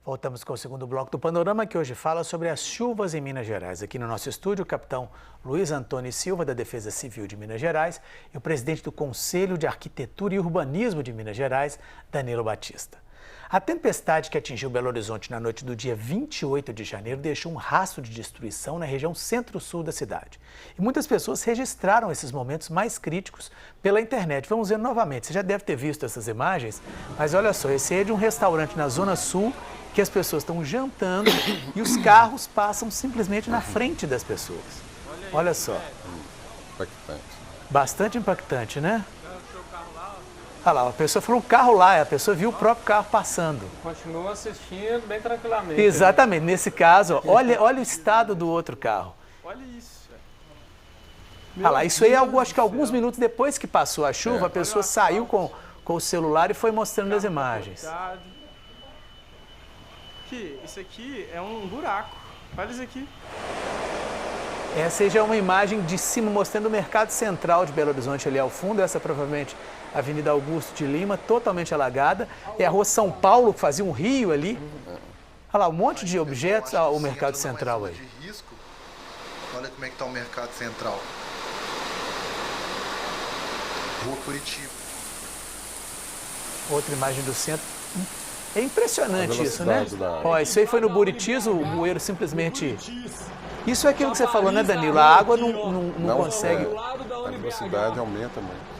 Voltamos com o segundo bloco do Panorama, que hoje fala sobre as chuvas em Minas Gerais. Aqui no nosso estúdio, o capitão Luiz Antônio Silva, da Defesa Civil de Minas Gerais, e o presidente do Conselho de Arquitetura e Urbanismo de Minas Gerais, Danilo Batista. A tempestade que atingiu Belo Horizonte na noite do dia 28 de janeiro deixou um rastro de destruição na região centro-sul da cidade. E muitas pessoas registraram esses momentos mais críticos pela internet. Vamos ver novamente, você já deve ter visto essas imagens, mas olha só, esse é de um restaurante na Zona Sul, que as pessoas estão jantando e os carros passam simplesmente na frente das pessoas. Olha só. Impactante. Bastante impactante, né? Olha lá, a pessoa falou o carro lá, a pessoa viu o próprio carro passando. Continua assistindo bem tranquilamente. Exatamente, nesse caso, ó, olha o estado do outro carro. Olha isso. Olha lá, isso aí, acho que alguns minutos depois que passou a chuva, a pessoa saiu com o celular e foi mostrando as imagens. Isso aqui é um buraco. Olha isso aqui. Essa aí já é uma imagem de cima mostrando o mercado central de Belo Horizonte ali ao fundo. Essa provavelmente a Avenida Augusto de Lima, totalmente alagada. É a Rua São Paulo, que fazia um rio ali. Olha lá, um monte de objetos. Ah, o mercado central aí. De risco. Olha como é que está o mercado central. Rua Curitiba. Outra imagem do centro. É impressionante isso, né? Ó, isso aí foi no Buritis, o bueiro simplesmente... Isso é aquilo que você falou, né, Danilo? A água não consegue... A velocidade aumenta muito.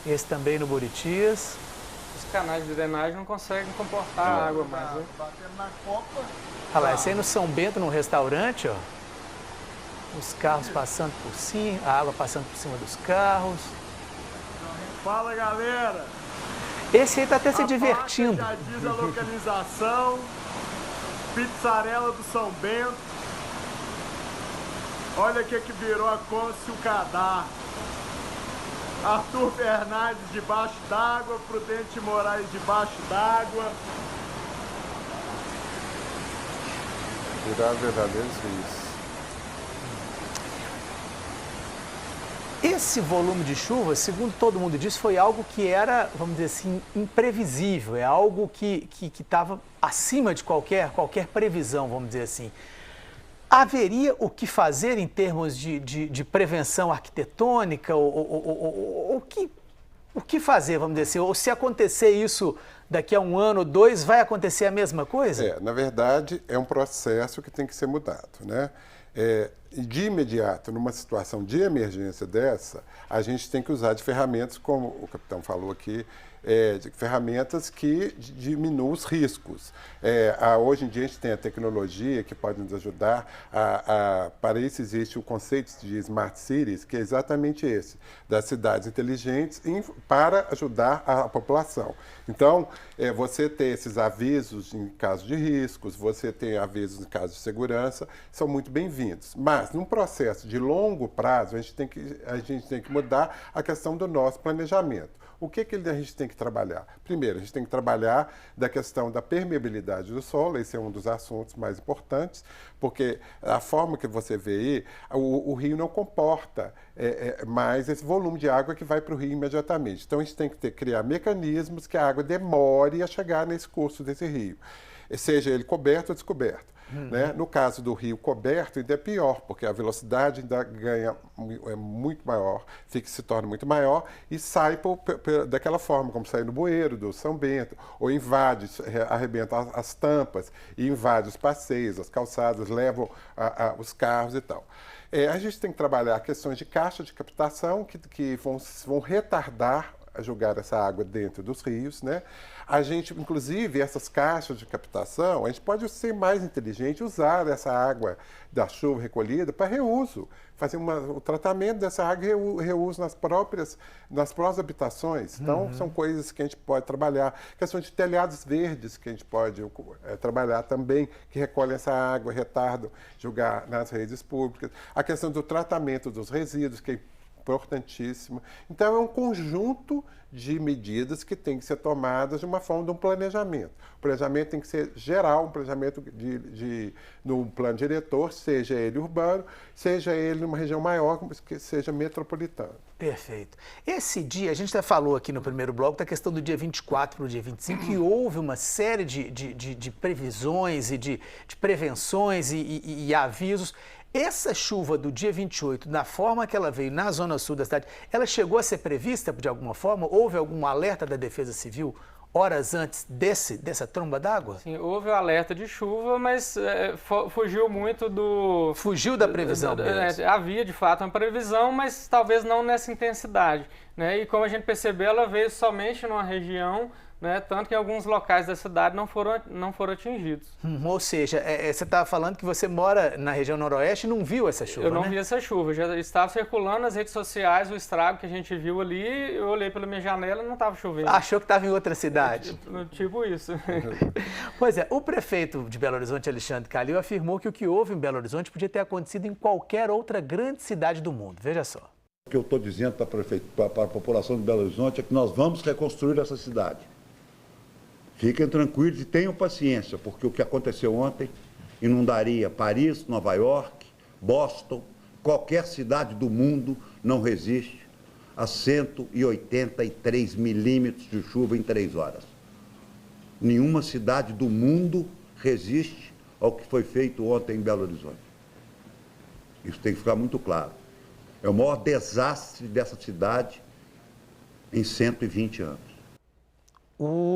Esse também no Buritis. Os canais de drenagem não conseguem comportar a água mais, né? Olha lá, esse aí no São Bento, no restaurante, ó. Os carros passando por cima, a água passando por cima dos carros. Fala, galera! Esse aí tá até se divertindo. Já diz a localização. Pizzarela do São Bento. Olha o que virou a Côncio Cadar. Arthur Bernardes debaixo d'água, Prudente Moraes debaixo d'água. Virar verdadeiros rios. Esse volume de chuva, segundo todo mundo disse, foi algo que era, vamos dizer assim, imprevisível. É algo que estava acima de qualquer previsão, vamos dizer assim. Haveria o que fazer em termos de prevenção arquitetônica? O que fazer, vamos dizer assim? Ou se acontecer isso daqui a 1 ano ou 2, vai acontecer a mesma coisa? Na verdade, é um processo que tem que ser mudado, né? De imediato, numa situação de emergência dessa, a gente tem que usar de ferramentas, como o capitão falou aqui, de ferramentas que diminuam os riscos. Hoje em dia a gente tem a tecnologia que pode nos ajudar. Para isso existe o conceito de Smart Cities, que é exatamente esse, das cidades inteligentes para ajudar a população. Então, você ter esses avisos em caso de riscos, você tem avisos em caso de segurança, são muito bem-vindos. Mas, num processo de longo prazo, a gente tem que mudar a questão do nosso planejamento. O que a gente tem que trabalhar? Primeiro, a gente tem que trabalhar da questão da permeabilidade do solo, esse é um dos assuntos mais importantes, porque a forma que você vê aí, o rio não comporta mais esse volume de água que vai para o rio imediatamente. Então, a gente tem que criar mecanismos que a água demore a chegar nesse curso desse rio, seja ele coberto ou descoberto. Né? No caso do rio coberto, ainda é pior, porque a velocidade ainda é muito maior, se torna muito maior e sai daquela forma, como sai no bueiro do São Bento, ou invade, arrebenta as tampas e invade os passeios, as calçadas, levam os carros e tal. A gente tem que trabalhar questões de caixa de captação que vão retardar a jogar essa água dentro dos rios, né? A gente, inclusive, essas caixas de captação, a gente pode ser mais inteligente, usar essa água da chuva recolhida para reuso, fazer o tratamento dessa água e reuso nas próprias habitações. Então, são coisas que a gente pode trabalhar. Questão de telhados verdes que a gente pode trabalhar também, que recolhem essa água, retardam, jogar nas redes públicas. A questão do tratamento dos resíduos, que importantíssima. Então, é um conjunto de medidas que tem que ser tomadas de uma forma de um planejamento. O planejamento tem que ser geral, um planejamento no plano diretor, seja ele urbano, seja ele numa região maior, que seja metropolitana. Perfeito. Esse dia, a gente já falou aqui no primeiro bloco da questão do dia 24 para o dia 25, que houve uma série de previsões e de prevenções e avisos. Essa chuva do dia 28, da forma que ela veio na zona sul da cidade, ela chegou a ser prevista de alguma forma? Houve algum alerta da Defesa Civil horas antes dessa tromba d'água? Sim, houve o alerta de chuva, mas fugiu muito do... Fugiu da previsão mesmo. Havia, de fato, uma previsão, mas talvez não nessa intensidade, né? E como a gente percebeu, ela veio somente numa região, né, tanto que alguns locais da cidade não foram atingidos. Ou seja, você estava falando que você mora na região noroeste e não viu essa chuva, Eu não né? vi essa chuva, já estava circulando nas redes sociais o estrago que a gente viu ali, eu olhei pela minha janela e não estava chovendo. Achou que estava em outra cidade? Tipo isso. Pois é, o prefeito de Belo Horizonte, Alexandre Calil, afirmou que o que houve em Belo Horizonte podia ter acontecido em qualquer outra grande cidade do mundo. Veja só. O que eu estou dizendo para a população de Belo Horizonte é que nós vamos reconstruir essa cidade. Fiquem tranquilos e tenham paciência, porque o que aconteceu ontem inundaria Paris, Nova York, Boston, qualquer cidade do mundo não resiste a 183 milímetros de chuva em 3 horas. Nenhuma cidade do mundo resiste ao que foi feito ontem em Belo Horizonte. Isso tem que ficar muito claro. É o maior desastre dessa cidade em 120 anos.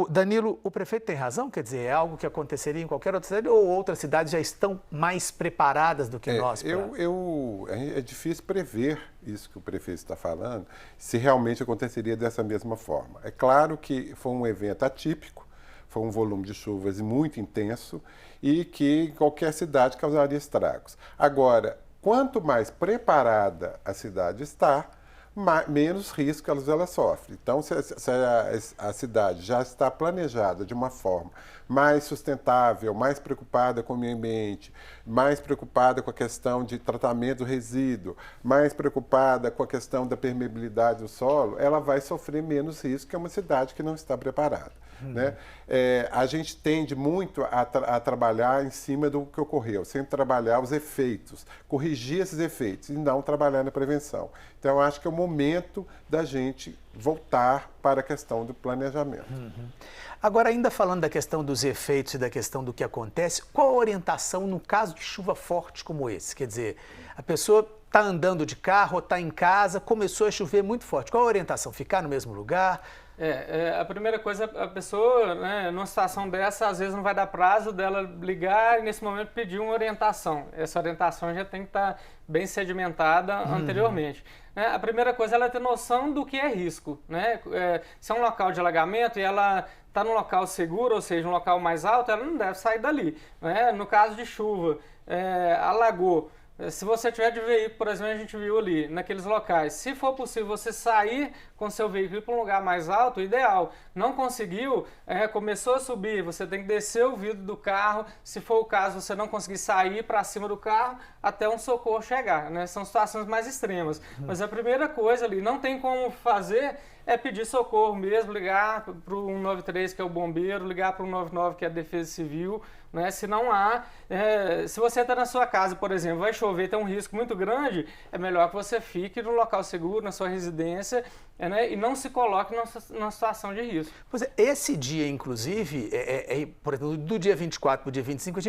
Danilo, o prefeito tem razão? Quer dizer, é algo que aconteceria em qualquer outra cidade ou outras cidades já estão mais preparadas do que nós? É difícil prever isso que o prefeito está falando, se realmente aconteceria dessa mesma forma. É claro que foi um evento atípico, foi um volume de chuvas muito intenso e que em qualquer cidade causaria estragos. Agora, quanto mais preparada a cidade está, menos risco ela sofre. Então, se a cidade já está planejada de uma forma mais sustentável, mais preocupada com o meio ambiente, mais preocupada com a questão de tratamento do resíduo, mais preocupada com a questão da permeabilidade do solo, ela vai sofrer menos risco que uma cidade que não está preparada. Né? A gente tende muito a trabalhar em cima do que ocorreu, sem trabalhar os efeitos, corrigir esses efeitos e não trabalhar na prevenção. Então, eu acho que é o momento da gente voltar para a questão do planejamento. Agora, ainda falando da questão dos efeitos e da questão do que acontece, qual a orientação no caso de chuva forte como esse? Quer dizer, a pessoa está andando de carro ou está em casa, começou a chover muito forte. Qual a orientação? Ficar no mesmo lugar? A primeira coisa, a pessoa, né, numa situação dessa, às vezes não vai dar prazo dela ligar e nesse momento pedir uma orientação. Essa orientação já tem que estar bem sedimentada anteriormente. A primeira coisa é ela ter noção do que é risco. Né? Se é um local de alagamento e ela está num local seguro, ou seja, um local mais alto, ela não deve sair dali. Né? No caso de chuva, alagou. Se você tiver de veículo, por exemplo, a gente viu ali, naqueles locais, se for possível você sair com seu veículo para um lugar mais alto, ideal. Não conseguiu, começou a subir, você tem que descer o vidro do carro, se for o caso, você não conseguir sair para cima do carro até um socorro chegar, né? São situações mais extremas. Mas a primeira coisa ali, não tem como fazer, é pedir socorro mesmo, ligar para o 193, que é o bombeiro, ligar para o 199, que é a Defesa Civil, né? Se não há, se você está na sua casa, por exemplo, vai chover, tem um risco muito grande, é melhor que você fique no local seguro, na sua residência, né? E não se coloque numa situação de risco. Pois é, esse dia, inclusive, por exemplo, do dia 24 para o dia 25, a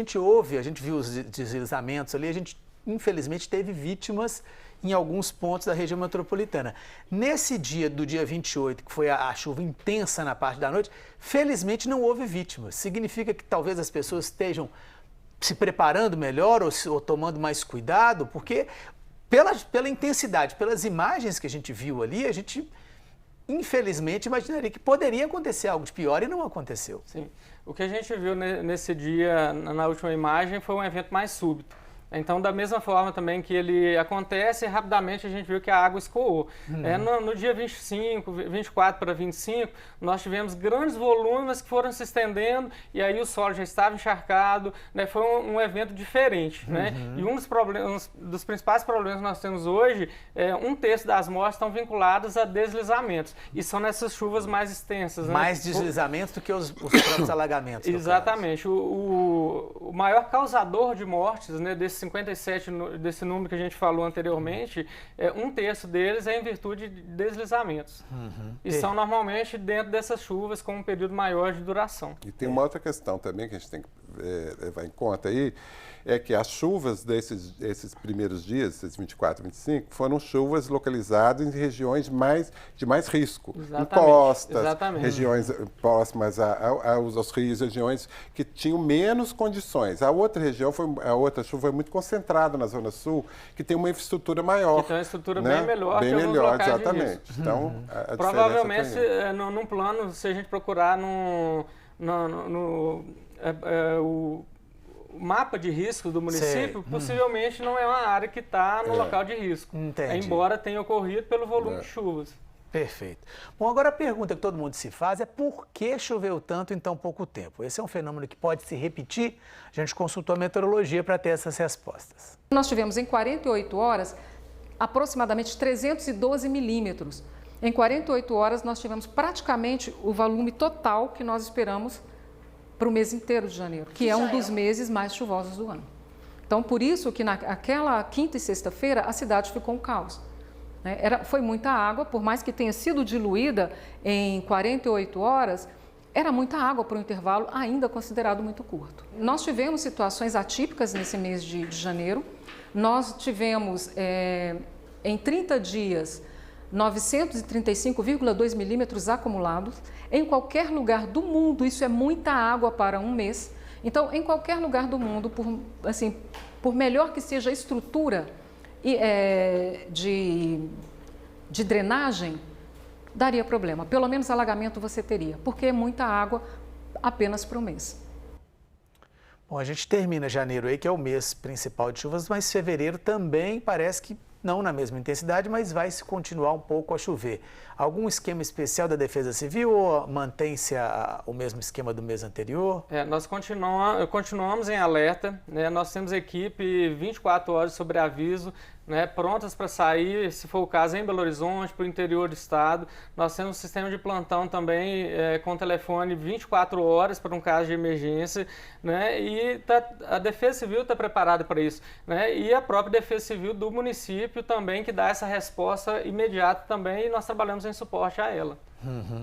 gente viu os deslizamentos ali, a gente, infelizmente, teve vítimas em alguns pontos da região metropolitana. Nesse dia do dia 28, que foi a chuva intensa na parte da noite, felizmente não houve vítimas. Significa que talvez as pessoas estejam se preparando melhor ou tomando mais cuidado, porque pela intensidade, pelas imagens que a gente viu ali, a gente infelizmente imaginaria que poderia acontecer algo de pior e não aconteceu. Sim. O que a gente viu nesse dia, na última imagem, foi um evento mais súbito. Então, da mesma forma também que ele acontece, rapidamente a gente viu que a água escoou. No dia 24 para 25, nós tivemos grandes volumes que foram se estendendo e aí o solo já estava encharcado, né? Foi um evento diferente, né? E um dos principais problemas que nós temos hoje é 1/3 das mortes estão vinculadas a deslizamentos. E são nessas chuvas mais extensas. Mais deslizamentos do que os próprios alagamentos. Exatamente. O maior causador de mortes, né, desses 57, desse número que a gente falou anteriormente, 1/3 deles é em virtude de deslizamentos. E são normalmente dentro dessas chuvas com um período maior de duração. E tem uma outra questão também que a gente tem que levar em conta aí, é que as chuvas desses primeiros dias, esses 24 e 25, foram chuvas localizadas em regiões de mais risco. Exatamente. Em costas, Exatamente. regiões próximas aos rios, regiões que tinham menos condições. A outra chuva foi muito concentrada na Zona Sul, que tem uma infraestrutura maior. Que tem uma estrutura, né? bem melhor bem que alguns melhor, locais exatamente. de risco. Então, a Provavelmente, diferença num plano, se a gente procurar o mapa de risco do município, possivelmente não é uma área que está no local de risco. Entendi. Embora tenha ocorrido pelo volume de chuvas. Perfeito. Bom, agora a pergunta que todo mundo se faz é por que choveu tanto em tão pouco tempo? Esse é um fenômeno que pode se repetir? A gente consultou a meteorologia para ter essas respostas. Nós tivemos em 48 horas aproximadamente 312 milímetros. Em 48 horas nós tivemos praticamente o volume total que nós esperamos para o mês inteiro de janeiro, que é um dos meses mais chuvosos do ano. Então, por isso que naquela quinta e sexta-feira a cidade ficou um caos. Foi muita água, por mais que tenha sido diluída em 48 horas, era muita água para um intervalo ainda considerado muito curto. Nós tivemos situações atípicas nesse mês de janeiro. Nós tivemos, em 30 dias, 935,2 milímetros acumulados. Em qualquer lugar do mundo, isso é muita água para um mês. Então, em qualquer lugar do mundo, por melhor que seja a estrutura de drenagem, daria problema. Pelo menos alagamento você teria, porque é muita água apenas para um mês. Bom, a gente termina janeiro aí, que é o mês principal de chuvas, mas fevereiro também parece que não na mesma intensidade, mas vai se continuar um pouco a chover. Algum esquema especial da Defesa Civil ou mantém-se o mesmo esquema do mês anterior? Nós continuamos em alerta, né? Nós temos equipe 24 horas sobre aviso, né, prontas para sair, se for o caso, em Belo Horizonte, para o interior do estado. Nós temos um sistema de plantão também com telefone 24 horas para um caso de emergência, né, e a Defesa Civil está preparada para isso, né, e a própria Defesa Civil do município também, que dá essa resposta imediata também, e nós trabalhamos em suporte a ela.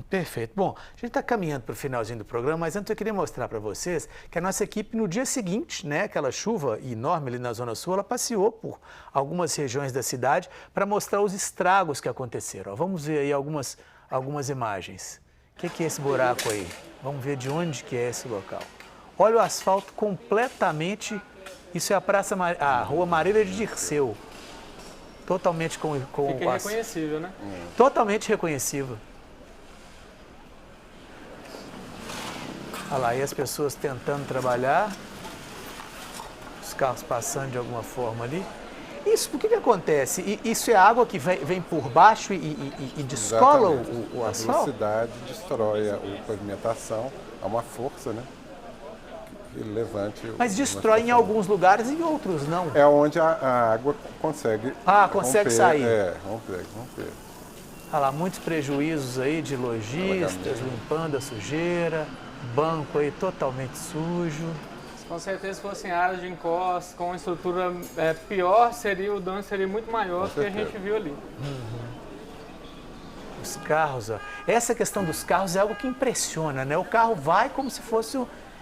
Perfeito. Bom, a gente está caminhando para o finalzinho do programa, mas antes eu queria mostrar para vocês que a nossa equipe, no dia seguinte, né, aquela chuva enorme ali na Zona Sul, ela passeou por algumas regiões da cidade para mostrar os estragos que aconteceram. Ó, vamos ver aí algumas imagens. O que é esse buraco aí? Vamos ver de onde que é esse local. Olha o asfalto completamente... Isso é a Rua Mareira de Dirceu. Totalmente com Fica irreconhecível, né? Totalmente reconhecível. Olha lá, e as pessoas tentando trabalhar, os carros passando de alguma forma ali. Isso, o que acontece? Isso é água que vem por baixo e descola o asfalto? A velocidade destrói a pavimentação, há uma força, né? Que levante... Mas destrói em alguns lugares e em outros não. É onde a água consegue... consegue sair. Romper. Olha lá, muitos prejuízos aí de lojistas, limpando a sujeira. Banco aí totalmente sujo. Com certeza, se fossem áreas de encosta, com uma estrutura pior, o dano seria muito maior do que a gente viu ali. Os carros, ó. Essa questão dos carros é algo que impressiona, né? O carro vai como se fosse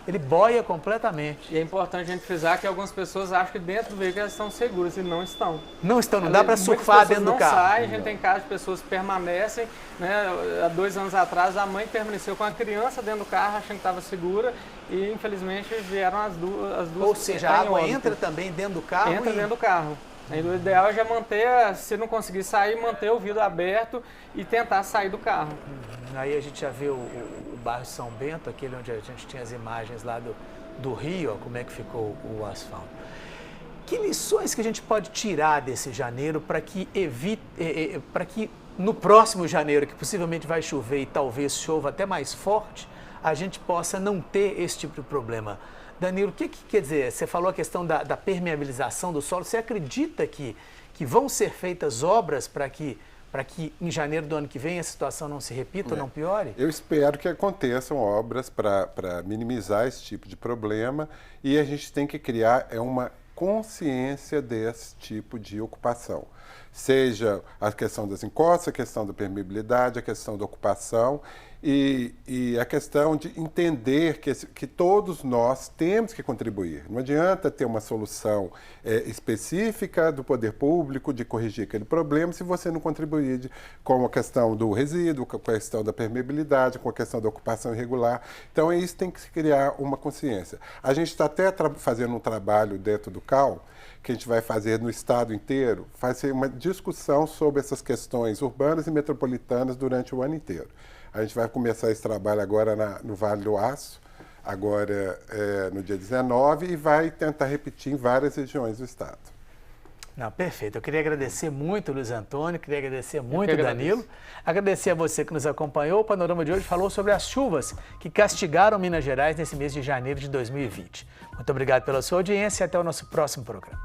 ele boia completamente. E é importante a gente frisar que algumas pessoas acham que dentro do veículo elas estão seguras e não estão. Não estão, não dá para surfar dentro do carro. Não sai, a gente tem casos de pessoas que permanecem, né? Há 2 anos atrás a mãe permaneceu com a criança dentro do carro achando que estava segura e infelizmente vieram as duas. Ou seja, a água entra também dentro do carro? Entra dentro do carro. O ideal é já manter, se não conseguir sair, manter o vidro aberto e tentar sair do carro. Aí a gente já vê o bairro São Bento, aquele onde a gente tinha as imagens lá do rio, ó, como é que ficou o asfalto. Que lições que a gente pode tirar desse janeiro para que para que no próximo janeiro, que possivelmente vai chover e talvez chova até mais forte, a gente possa não ter esse tipo de problema? Danilo, o que quer dizer? Você falou a questão da permeabilização do solo. Você acredita que vão ser feitas obras para que em janeiro do ano que vem a situação não se repita ou não piore? Eu espero que aconteçam obras para minimizar esse tipo de problema, e a gente tem que criar uma consciência desse tipo de ocupação. Seja a questão das encostas, a questão da permeabilidade, a questão da ocupação e a questão de entender que todos nós temos que contribuir. Não adianta ter uma solução específica do poder público de corrigir aquele problema se você não contribuir com a questão do resíduo, com a questão da permeabilidade, com a questão da ocupação irregular. Então, isso tem que se criar uma consciência. A gente está até fazendo um trabalho dentro do CAL, que a gente vai fazer no estado inteiro, fazer uma discussão sobre essas questões urbanas e metropolitanas durante o ano inteiro. A gente vai começar esse trabalho agora no Vale do Aço, agora no dia 19, e vai tentar repetir em várias regiões do estado. Não, perfeito. Eu queria agradecer muito, Luiz Antônio, queria agradecer muito, Danilo. Agradecer a você que nos acompanhou. O Panorama de hoje falou sobre as chuvas que castigaram Minas Gerais nesse mês de janeiro de 2020. Muito obrigado pela sua audiência e até o nosso próximo programa.